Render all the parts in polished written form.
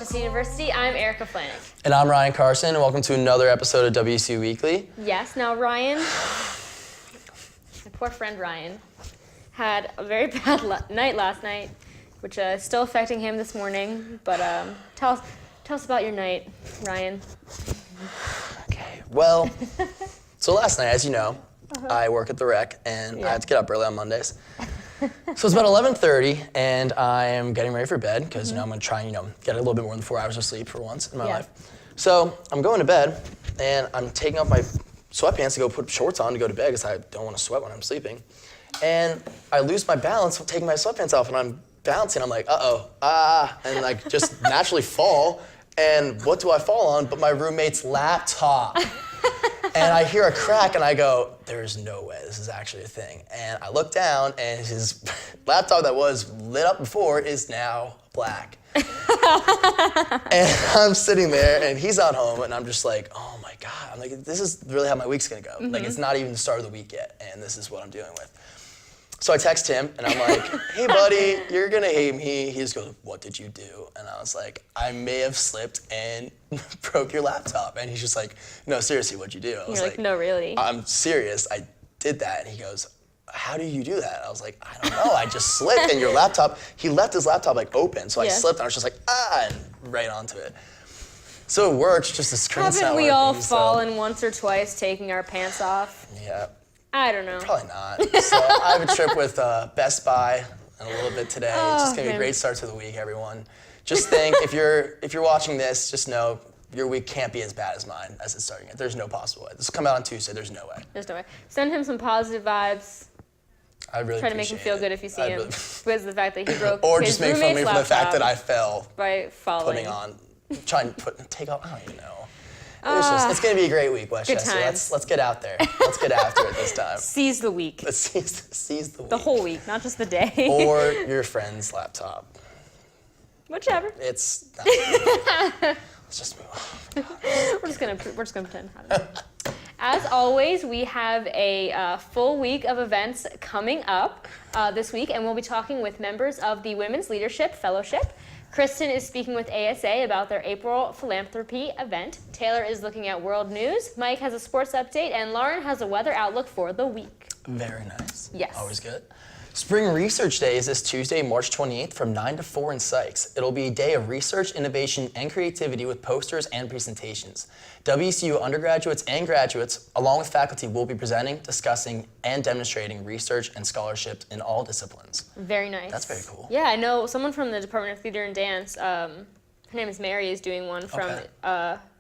Rochester University. I'm Erika Flanick. And I'm Ryan Carson, and welcome to another episode of WCU Weekly. Yes, now Ryan, my poor friend Ryan, had a very bad night last night, which is still affecting him this morning. But tell us about your night, Ryan. Okay, well, so last night, as you know, I work at the rec, and I have to get up early on Mondays. So it's about 11:30, and I am getting ready for bed because I'm going to try and get a little bit more than 4 hours of sleep for once in my life. So I'm going to bed, and I'm taking off my sweatpants to go put shorts on to go to bed because I don't want to sweat when I'm sleeping. And I lose my balance taking my sweatpants off, and I'm bouncing. I'm like, and like just naturally fall. And what do I fall on but my roommate's laptop? And I hear a crack, and I go, there's no way this is actually a thing. And I look down, and his laptop that was lit up before is now black. And I'm sitting there, and he's not home, and I'm just like, oh my God. I'm like, this is really how my week's gonna go. Like, it's not even the start of the week yet, and this is what I'm dealing with. So I text him, and I'm like, hey buddy, you're gonna hate me. He just goes, what did you do? And I was like, I may have slipped and broke your laptop. And he's just like, no, seriously, what'd you do? I was You're like, no, really? I'm serious, I did that. And he goes, how do you do that? I was like, I don't know, I just slipped. And your laptop, he left his laptop like open, so I slipped, and I was just like, and right onto it. So it works, just the screen's not Haven't we working, all fallen once or twice taking our pants off? Yeah. I don't know. Probably not. So I have a trip with Best Buy in a little bit today. It's just gonna be a great start to the week, everyone. Just think, if you're watching this, just know your week can't be as bad as mine as it's starting it. There's no possible way. This will come out on Tuesday. There's no way. There's no way. Send him some positive vibes. I really Try to make him feel good if you see him. Because of the fact that he broke or his just make fun of me for the fact that I fell by falling. Trying to take off. I don't even know. It's going to be a great week, Westchester. Let's get out there. Let's get after it this time. Seize the week. Let's seize the week. The whole week, not just the day. Or your friend's laptop. Whichever. Let's just move on. We're just gonna pretend. As always, we have a full week of events coming up this week, and we'll be talking with members of the Women's Leadership Fellowship. Kristen is speaking with ASA about their April philanthropy event. Taylor is looking at world news. Mike has a sports update, and Lauren has a weather outlook for the week. Very nice. Yes. Always good. Spring Research Day is this Tuesday, March 28th from 9 to 4 in Sykes. It'll be a day of research, innovation, and creativity with posters and presentations. WCU undergraduates and graduates, along with faculty, will be presenting, discussing, and demonstrating research and scholarship in all disciplines. Very nice. That's very cool. Yeah, I know someone from the Department of Theater and Dance, her name is Mary, is doing one from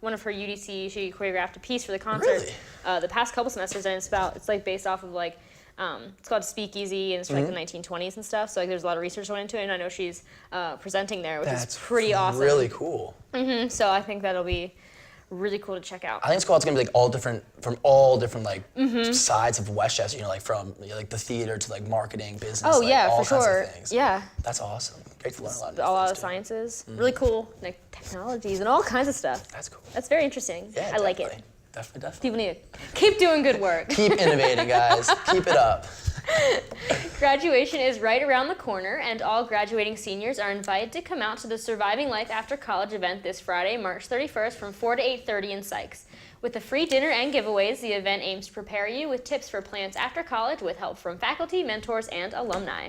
one of her UDC. She choreographed a piece for the concert the past couple semesters, and it's like based off of like, it's called Speakeasy, and it's from like the 1920s and stuff. So like there's a lot of research going into it, and I know she's presenting there, which is pretty awesome. Really cool. So I think that'll be really cool to check out. I think it's cool. It's gonna be like from all different like sides of Westchester. Like from like the theater to like marketing, business. Oh like, yeah, all for kinds sure. Of things. Yeah. That's awesome. Great to learn a lot of sciences. Really cool, like technologies and all kinds of stuff. That's cool. That's very interesting. Yeah, I like it. Definitely. People need to keep doing good work. Keep innovating, guys. Keep it up. Graduation is right around the corner, and all graduating seniors are invited to come out to the Surviving Life After College event this Friday, March 31st from 4 to 8:30 in Sykes. With a free dinner and giveaways, the event aims to prepare you with tips for plans after college with help from faculty, mentors, and alumni.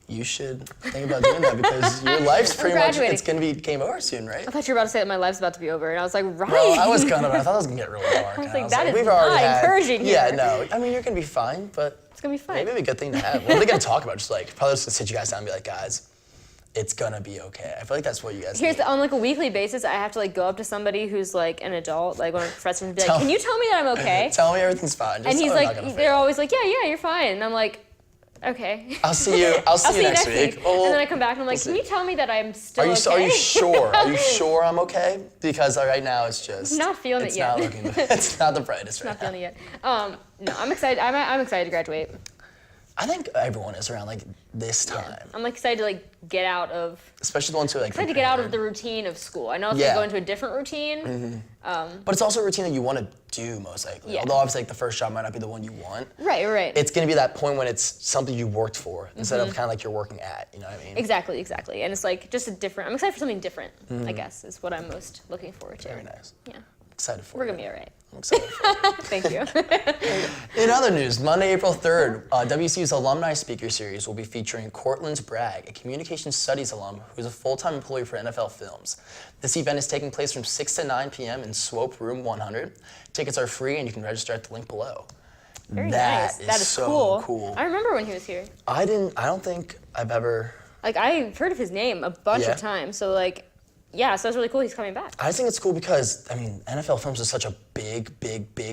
You should think about doing that because your life's pretty much, it's going to be game over soon, right? I thought you were about to say that my life's about to be over, and I was like, right. Well, I was kind of, I thought it was going to get really dark. I was like, that is not encouraging here. Yeah, no, I mean, you're going to be fine, but it's going to be fine. Maybe it'd be a good thing to have. What are they going to talk about? Just like, probably just going to sit you guys down and be like, guys, it's going to be okay. I feel like that's what you guys need. On like a weekly basis, I have to like go up to somebody who's like an adult, like one of the professors, and be like, can you tell me that I'm okay? Tell me everything's fine. And he's like, they're always like, yeah, you're fine. And I'm like, okay. I'll see you next week. Well, and then I come back and I'm like, can you tell me that I'm still okay? Are you sure? Are you sure I'm okay? Because right now it's just... I'm not feeling it yet. It's not the brightest right now. Not feeling it yet. No, I'm excited. I'm excited to graduate. I think everyone is around like this time. Yeah. I'm like excited to like get out of. Especially the ones who are like. Excited to get out of the routine of school. I know it's gonna go into a different routine. But it's also a routine that you want to do most likely. Yeah. Although obviously like the first job might not be the one you want. Right. It's gonna be that point when it's something you worked for instead of kind of like you're working at. You know what I mean? Exactly. And it's like just a different. I'm excited for something different. I guess is what I'm most looking forward to. Very nice. Yeah. Excited for We're you. gonna be all right. I'm excited for you. Thank you. In other news, Monday, April 3rd, WCU's Alumni Speaker Series will be featuring Cortland Bragg, a communication studies alum who's a full-time employee for NFL Films. This event is taking place from 6 to 9 p.m. in Swope Room 100. Tickets are free and you can register at the link below. Very nice. That is so cool. I remember when he was here. I don't think I've ever... Like, I've heard of his name a bunch of times, so like, yeah, so that's really cool he's coming back. I just think it's cool because, I mean, NFL Films is such a big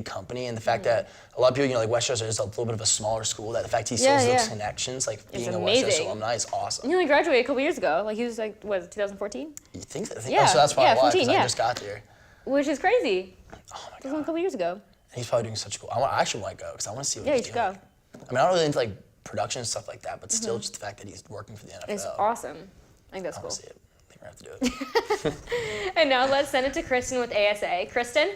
company, and the fact that a lot of people, like Westchester is a little bit of a smaller school, that the fact he still has those connections, like being a Westchester alumni is awesome. He only graduated a couple years ago. Like, he was like, what, 2014? You think that? Yeah. Oh, so that's probably why, 14, because I just got there. Which is crazy. Oh my It was God. only a couple years ago. And he's probably doing such cool. I actually might go, because I want to see what he's doing. Yeah, you should go. I mean, I'm not really into like production and stuff like that, but still just the fact that he's working for the NFL. It's awesome. I think that's I cool. want to see it. I think we're going to have to do it. And now let's send it to Kristen with ASA. Kristen?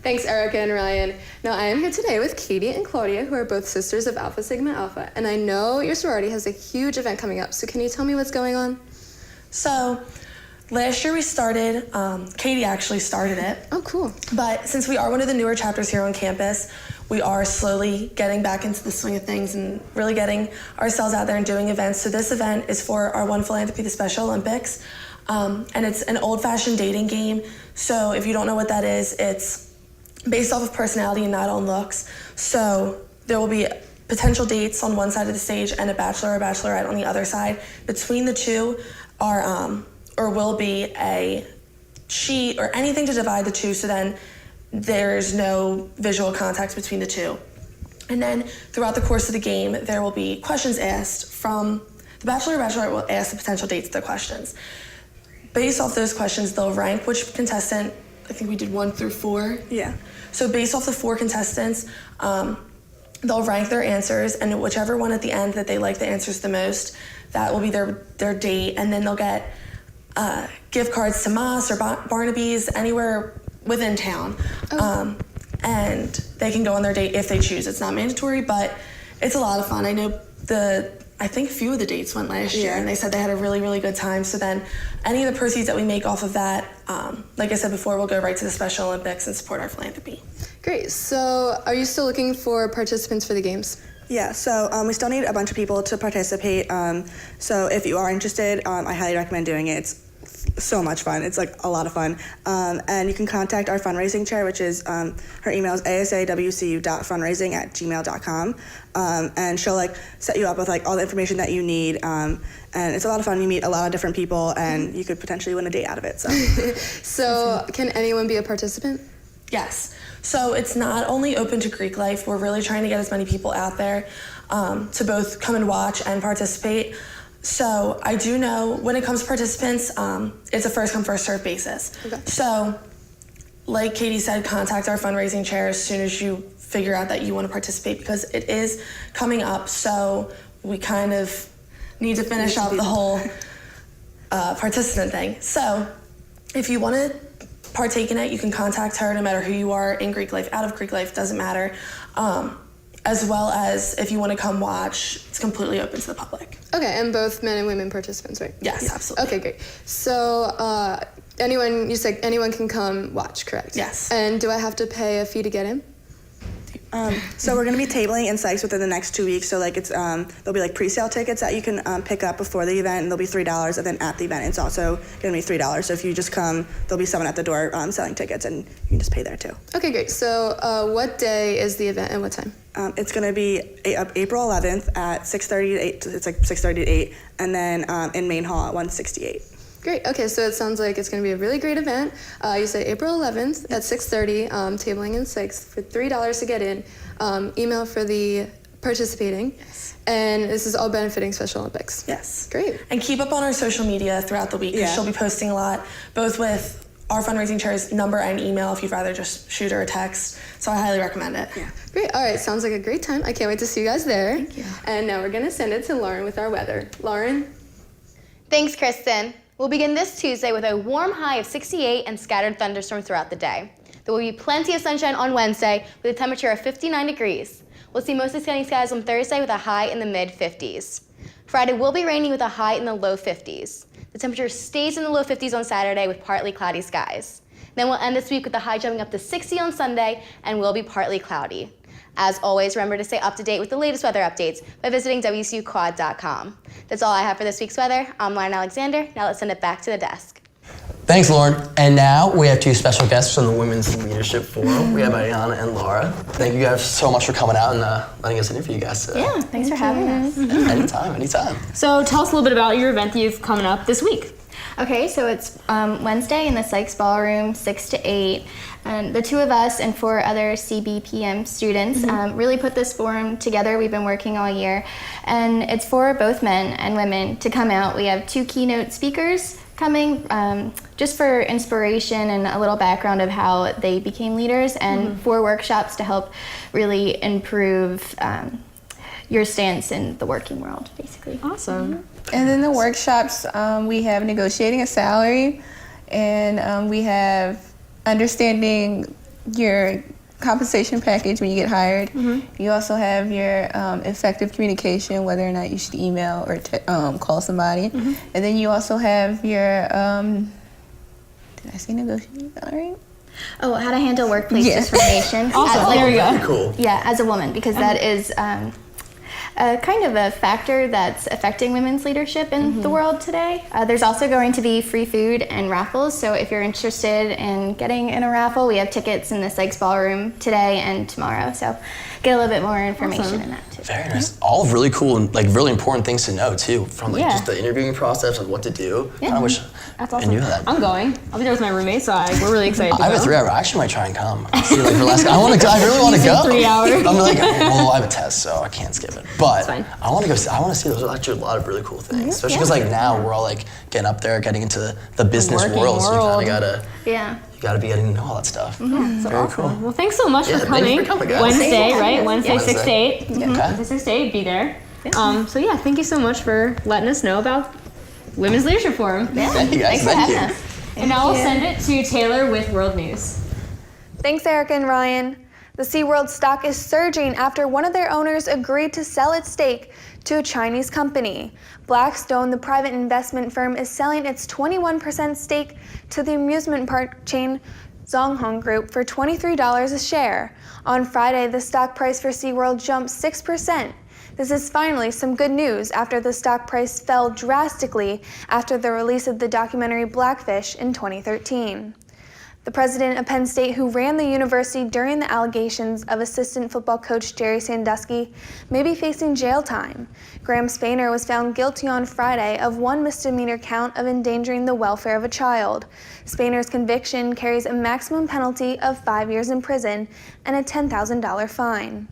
Thanks, Erika and Ryan. Now, I am here today with Katie and Claudia, who are both sisters of Alpha Sigma Alpha, and I know your sorority has a huge event coming up, so can you tell me what's going on? So, last year we started, Katie actually started it. Oh, cool. But since we are one of the newer chapters here on campus, we are slowly getting back into the swing of things and really getting ourselves out there and doing events. So this event is for our one philanthropy, the Special Olympics, and it's an old-fashioned dating game. So if you don't know what that is, it's based off of personality and not on looks. So there will be potential dates on one side of the stage and a bachelor or bachelorette on the other side. Between the two are, or will be a sheet or anything to divide the two, so then there's no visual contact between the two. And then throughout the course of the game, there will be questions asked from the bachelor or bachelorette will ask the potential dates the questions. Based off those questions, they'll rank which contestant, I think we did 1 through 4. Yeah. So based off the 4 contestants, they'll rank their answers, and whichever one at the end that they like the answers the most, that will be their date, and then they'll get gift cards to Moss or Barnaby's, anywhere within town. And they can go on their date if they choose. It's not mandatory, but it's a lot of fun. I know I think a few of the dates went last year, and they said they had a really, really good time. So then any of the proceeds that we make off of that, like I said before, will go right to the Special Olympics and support our philanthropy. Great. So are you still looking for participants for the games? Yeah, so we still need a bunch of people to participate. So if you are interested, I highly recommend doing it. It's so much fun. It's like a lot of fun. And you can contact our fundraising chair, which is, her email is asawcu.fundraising@gmail.com. And she'll like set you up with like all the information that you need. And it's a lot of fun. You meet a lot of different people and you could potentially win a date out of it. So, So can anyone be a participant? Yes. So it's not only open to Greek life. We're really trying to get as many people out there to both come and watch and participate. So I do know when it comes to participants, it's a first come, first served basis. Okay. So like Katie said, contact our fundraising chair as soon as you figure out that you want to participate, because it is coming up. So we kind of need to finish up the whole participant thing. So if you want to partake in it, you can contact her no matter who you are, in Greek life, out of Greek life, doesn't matter. As well as if you want to come watch, it's completely open to the public. Okay, and both men and women participants, right? Yes, absolutely. Okay, great. So you said anyone can come watch, correct? Yes. And do I have to pay a fee to get in? so we're going to be tabling in Sykes within the next 2 weeks. So like it's there'll be like pre-sale tickets that you can pick up before the event, and they'll be $3. And then at the event, it's also going to be $3. So if you just come, there'll be someone at the door selling tickets, and you can just pay there too. Okay, great. So what day is the event and what time? It's going to be April 11th at 6:30 to 8. It's like 6:30 to 8, and then in Main Hall at 168. Great. Okay, so it sounds like it's going to be a really great event. You say April 11th at 6:30, tabling in Sykes for $3 to get in. Email for the participating. Yes. And this is all benefiting Special Olympics. Yes. Great. And keep up on our social media throughout the week, because Yeah. she'll be posting a lot, both with our fundraising chair's number and email if you'd rather just shoot her a text. So I highly recommend it. Yeah. Great. All right. Sounds like a great time. I can't wait to see you guys there. Thank you. And now we're going to send it to Lauren with our weather. Lauren? Thanks, Kristen. We'll begin this Tuesday with a warm high of 68 and scattered thunderstorms throughout the day. There will be plenty of sunshine on Wednesday with a temperature of 59 degrees. We'll see mostly sunny skies on Thursday with a high in the mid-50s. Friday will be rainy with a high in the low 50s. The temperature stays in the low 50s on Saturday with partly cloudy skies. Then we'll end this week with the high jumping up to 60 on Sunday and will be partly cloudy. As always, remember to stay up to date with the latest weather updates by visiting WCUquad.com. That's all I have for this week's weather. I'm Lauren Alexander. Now let's send it back to the desk. Thanks, Lauren. And now we have two special guests from the Women's Leadership Forum. We have Ariana and Laura. Thank you guys so much for coming out and letting us interview you guys today. Yeah, thanks for having us. Anytime. So tell us a little bit about your event that you've coming up this week. Okay, so it's Wednesday in the Sykes Ballroom, 6 to 8. And the two of us and 4 other CBPM students really put this forum together. We've been working all year. And it's for both men and women to come out. We have 2 keynote speakers coming just for inspiration and a little background of how they became leaders, and 4 workshops to help really improve your stance in the working world, basically. Awesome. And then the workshops, we have negotiating a salary, and we have understanding your compensation package when you get hired. You also have your effective communication, whether or not you should email or call somebody. And then you also have your, did I say negotiating salary? Oh, how to handle workplace discrimination. Awesome. There we go. Cool. Yeah, as a woman, because that is kind of a factor that's affecting women's leadership in the world today. There's also going to be free food and raffles, so if you're interested in getting in a raffle, we have tickets in the Sykes Ballroom today and tomorrow, so get a little bit more information in that too. Very nice. All really cool and like really important things to know too, from like just the interviewing process and what to do. I wish That's I awesome. knew that. I'm going. I'll be there with my roommate, so we're really excited to I have go. a 3-hour. I actually might try and come. See, like for last. I really want to go. 3 hours. I'm like, well, I have a test, so I can't skip it. But fine. I want to go. I want to see. Those are actually a lot of really cool things, especially because like now we're all like getting up there, getting into the business working world. So you world. kind of Yeah. gotta be getting to know all that stuff. Very cool. Well, thanks so much for thank you coming. for coming, guys. Wednesday, right? Wednesday, 6 to 8. Okay. Wednesday, 6 to 8, be there. So yeah, thank you so much for letting us know about Women's Leadership Forum. Thank you guys. Thanks for Thank having you. us. And now I'll send it to Taylor with World News. Thanks, Erika and Ryan. The SeaWorld stock is surging after one of their owners agreed to sell its stake to a Chinese company. Blackstone, the private investment firm, is selling its 21% stake to the amusement park chain Zonghong Group for $23 a share. On Friday, the stock price for SeaWorld jumped 6%. This is finally some good news after the stock price fell drastically after the release of the documentary Blackfish in 2013. The president of Penn State, who ran the university during the allegations of assistant football coach Jerry Sandusky, may be facing jail time. Graham Spainer was found guilty on Friday of one misdemeanor count of endangering the welfare of a child. Spainer's conviction carries a maximum penalty of 5 years in prison and a $10,000 fine.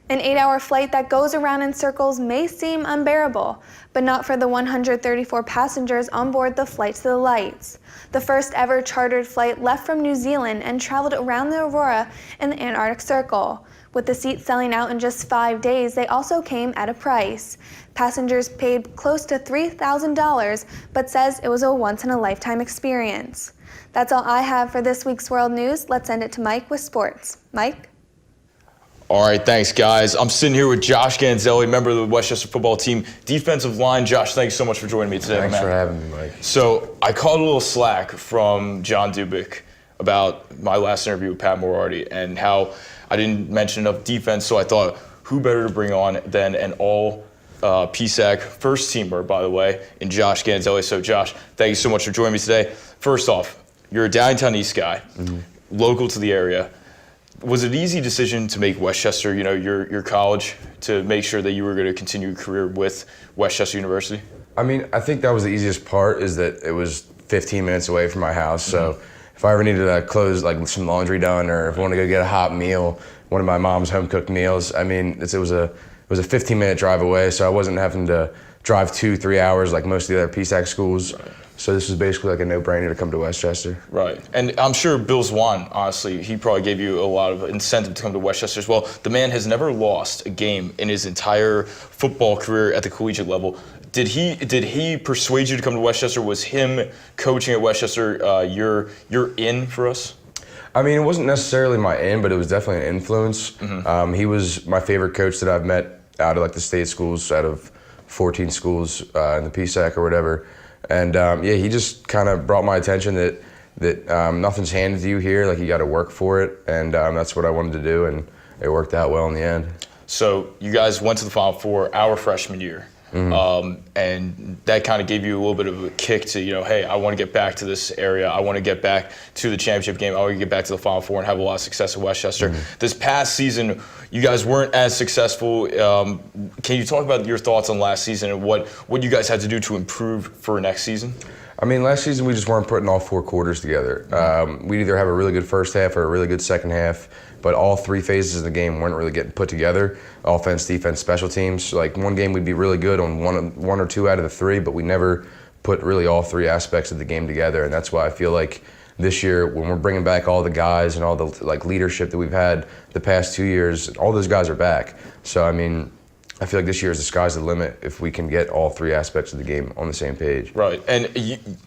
An 8-hour flight that goes around in circles may seem unbearable, but not for the 134 passengers on board the Flight to the Lights. The first ever chartered flight left from New Zealand and traveled around the Aurora in the Antarctic Circle. With the seats selling out in just 5 days, they also came at a price. Passengers paid close to $3,000, but says it was a once-in-a-lifetime experience. That's all I have for this week's World News. Let's send it to Mike with sports. Mike? All right, thanks, guys. I'm sitting here with Josh Ganzelli, member of the Westchester Football Team, defensive line. Josh, thank you so much for joining me today, Thanks man. for having me, Mike. So I caught a little slack from John Dubik about my last interview with Pat Moriarty and how I didn't mention enough defense, so I thought, who better to bring on than an all PSAC first teamer, by the way, in Josh Ganzelli. So Josh, thank you so much for joining me today. First off, you're a downtown East guy, local to the area. Was it an easy decision to make Westchester, you know, your college, to make sure that you were going to continue your career with Westchester University? I mean, I think that was the easiest part, is that it was 15 minutes away from my house. So if I ever needed to clothes, like some laundry done, or if I wanted to go get a hot meal, one of my mom's home cooked meals, I mean, it was a 15-minute drive away, so I wasn't having to drive 2-3 hours like most of the other PSAC schools. So this was basically like a no-brainer to come to Westchester. Right. And I'm sure Bill Zwan, honestly, he probably gave you a lot of incentive to come to Westchester as well. The man has never lost a game in his entire football career at the collegiate level. Did he persuade you to come to Westchester? Was him coaching at Westchester your in for us? I mean, it wasn't necessarily my in, but it was definitely an influence. He was my favorite coach that I've met out of like the state schools, out of 14 schools in the PSAC or whatever. And yeah, he just kind of brought my attention that nothing's handed to you here. Like, you got to work for it, and that's what I wanted to do, and it worked out well in the end. So you guys went to the Final Four our freshman year. And that kind of gave you a little bit of a kick to, hey, I want to get back to this area. I want to get back to the championship game. I want to get back to the Final Four and have a lot of success at Westchester. This past season, you guys weren't as successful. Can you talk about your thoughts on last season and what you guys had to do to improve for next season? I mean, last season we just weren't putting all 4 quarters together. We'd either have a really good first half or a really good second half, but all 3 phases of the game weren't really getting put together. Offense, defense, special teams. Like, one game we'd be really good on one or 2 out of the 3, but we never put really all 3 aspects of the game together. And that's why I feel like this year, when we're bringing back all the guys and all the like leadership that we've had the past 2 years, all those guys are back. So I mean, I feel like this year is the sky's the limit if we can get all 3 aspects of the game on the same page. Right, and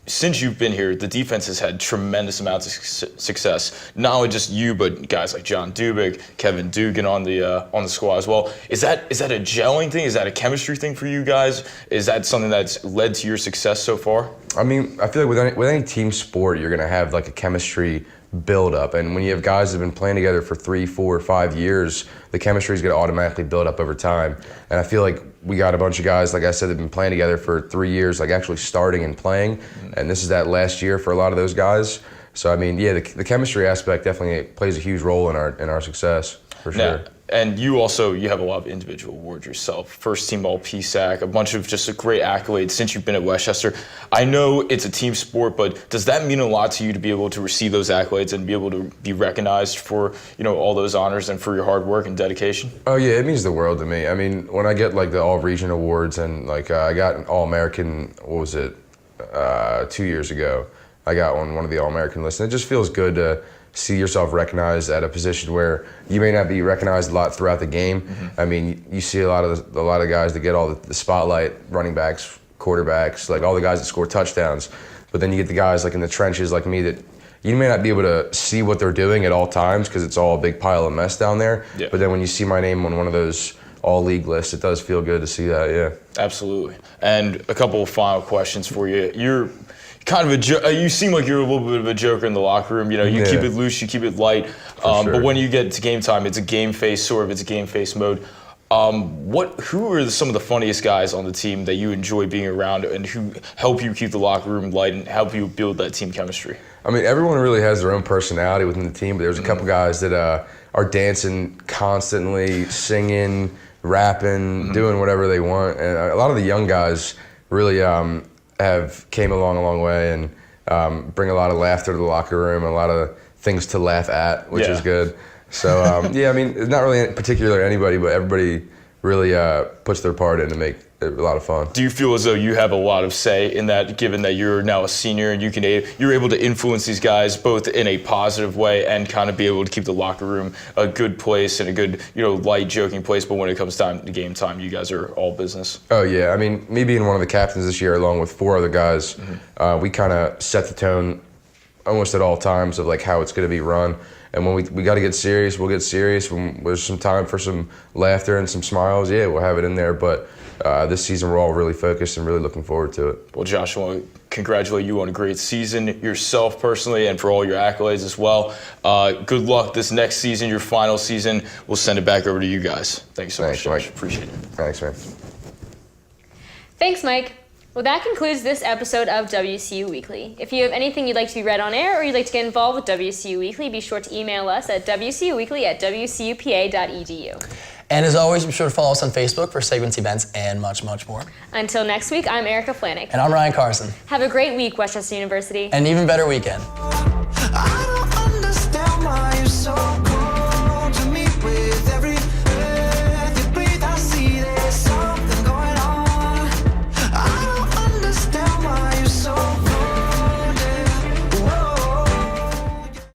since you've been here, the defense has had tremendous amounts of success. Not only just you, but guys like John Dubik, Kevin Dugan on the squad as well. Is that a gelling thing? Is that a chemistry thing for you guys? Is that something that's led to your success so far? I mean, I feel like with any team sport, you're gonna have like a chemistry build up, and when you have guys that have been playing together for 3, 4, 5 years, the chemistry is going to automatically build up over time. And I feel like we got a bunch of guys, like I said, that have been playing together for 3 years, like actually starting and playing, and this is that last year for a lot of those guys. So I mean, yeah, the chemistry aspect definitely plays a huge role in our success, for sure. Now, and you have a lot of individual awards yourself. First team all PSAC, a bunch of just great accolades since you've been at Westchester. I know it's a team sport, but does that mean a lot to you to be able to receive those accolades and be able to be recognized for, all those honors and for your hard work and dedication? Oh yeah, it means the world to me. I mean, when I get like the all region awards and like I got an All-American, 2 years ago, I got on one of the All-American lists, and it just feels good to see yourself recognized at a position where you may not be recognized a lot throughout the game. I mean, you see a lot of guys that get all the spotlight, running backs, quarterbacks, like all the guys that score touchdowns. But then you get the guys like in the trenches like me that you may not be able to see what they're doing at all times because it's all a big pile of mess down there. Yeah. But then when you see my name on one of those all-league lists, it does feel good to see that, yeah. Absolutely. And a couple of final questions for you. You're kind of you seem like you're a little bit of a joker in the locker room. You keep it loose, you keep it light. Sure. But when you get to game time, it's a game face it's a game face mode. Who are some of the funniest guys on the team that you enjoy being around and who help you keep the locker room light and help you build that team chemistry? I mean, everyone really has their own personality within the team, but there's a couple guys that are dancing constantly, singing, rapping, doing whatever they want. And a lot of the young guys really have came along a long way and bring a lot of laughter to the locker room and a lot of things to laugh at, which is good. So, yeah, I mean, it's not really particular to anybody, but everybody really puts their part in to make it a lot of fun. Do you feel as though you have a lot of say in that, given that you're now a senior and you're able to influence these guys both in a positive way and kind of be able to keep the locker room a good place and a good, light, joking place, but when it comes time to game time, you guys are all business? Oh, yeah. I mean, me being one of the captains this year along with 4 other guys, we kind of set the tone almost at all times of like how it's going to be run. And when we got to get serious, we'll get serious. When there's some time for some laughter and some smiles, yeah, we'll have it in there. But this season, we're all really focused and really looking forward to it. Well, Josh, I want to congratulate you on a great season, yourself personally, and for all your accolades as well. Good luck this next season, your final season. We'll send it back over to you guys. Thanks so much, Josh. Appreciate it. Thanks, man. Thanks, Mike. Well, that concludes this episode of WCU Weekly. If you have anything you'd like to be read on air or you'd like to get involved with WCU Weekly, be sure to email us at wcuweekly@wcupa.edu. And as always, be sure to follow us on Facebook for segments, events, and much, much more. Until next week, I'm Erika Flanick. And I'm Ryan Carson. Have a great week, Westchester University. And an even better weekend. I don't understand why you're so